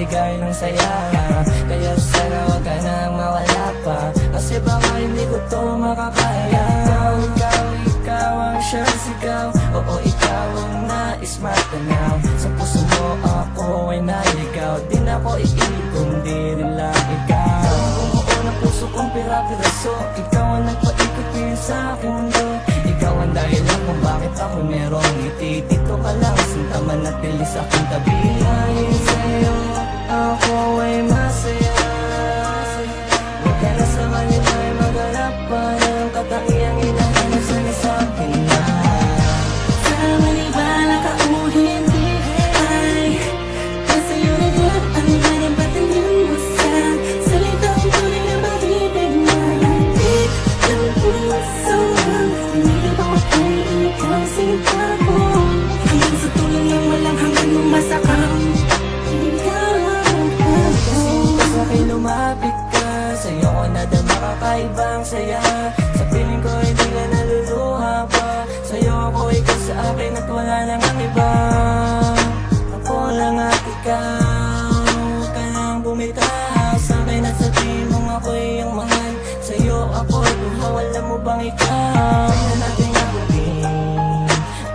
magbigay ng saya. Kaya sana wag ka nang mawala pa, kasi baka hindi ko to makakaya. Ikaw ang siyang sigaw, oo ikaw ang nais matanaw. Sa puso mo ako ay naligaw, di na ko iipon, di rin lang ikaw. Oo na puso kong pira-piraso, ikaw ang nagpaikot ngayon sa aking mundo. Ikaw ang dahilan kung bakit ako merong ngiti. Dito ka lang, sinta manatili sa aking tabi. Dahil sa'yo ako ay masaya, huwag ka na sa kanila ay maghanap pa ng katangiang hinahanap sana sa akin na. Sa maniwala ka o hindi ay nasa iyo na yan ang marapatan mo sa salitang tunay na mabibig na hatid ng puso. Pinili ko ay ikaw sinta ko, hanggang sa tulong ng walang hanggan mong masakang ikaw ang ako. Sa akin lumapit ka, sa'yo ko nadama kakaibang saya. Sa piling ko hindi ka naluluha pa, sa'yo ako ikaw sa akin at wala nang ang iba. Ako lang at ikaw, huwag ka nang bumitaw sa akin at sabihin mong ako'y iyong mahal. Sa'yo ako'y wala mo bang ikaw? Kaya natin abutin,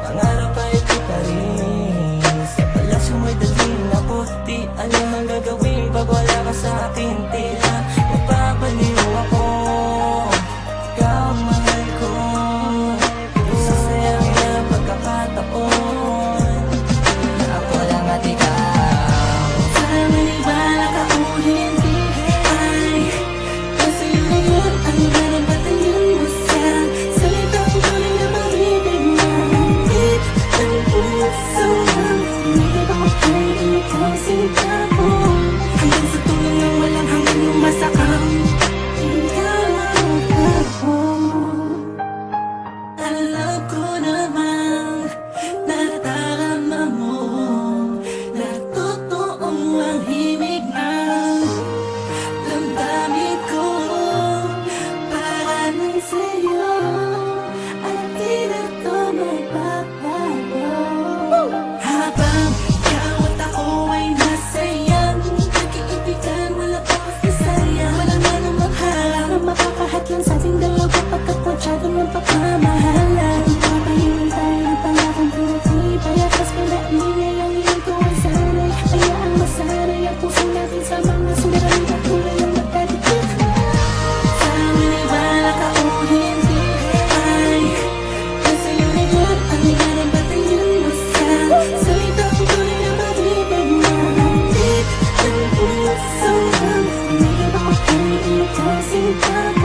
pangarap ay ito pa rin. Sa palasyo mo'y dalhin ako, di alam ang gagawin pag wala ka sa akin. Tila mapapaliw ako, ikaw ang mahal ko. Sasayang na pagkakataon, ako lang at ikaw. Sa maniwala ka o hindi ay nasa iyo na yan ang marapatan mo sa salitang tunay na mabibig na hatid ng puso. Pinili ko ay ikaw sinta ko, hanggang sa tulong ng walang hanggan mong masakang ikaw ang ako. Alam ko namang nadarama mo na totoong ang himig ng damdamin ko para nang sa'yo at di na to magbabago. Habang ikaw at ako ay nasayang nag-iibigan, wala pa kasayang, wala na namang halang makakahatlan sa ating dalawa pagkat masyado ng pagmamahalan. Papahiwan tayo ng pangakong pinatibay, akas pinaingay ang iyong tuwang sanay. Hayaang masanay ang puso natin sa mga suliranin at tulay ng magdadikit. Sa maniwala ka o hindi ay nasa iyo na yan ang marapatan mo sa salitang tunay na mabibig na hatid ng puso. Pinili ko ay ikaw sinta ko,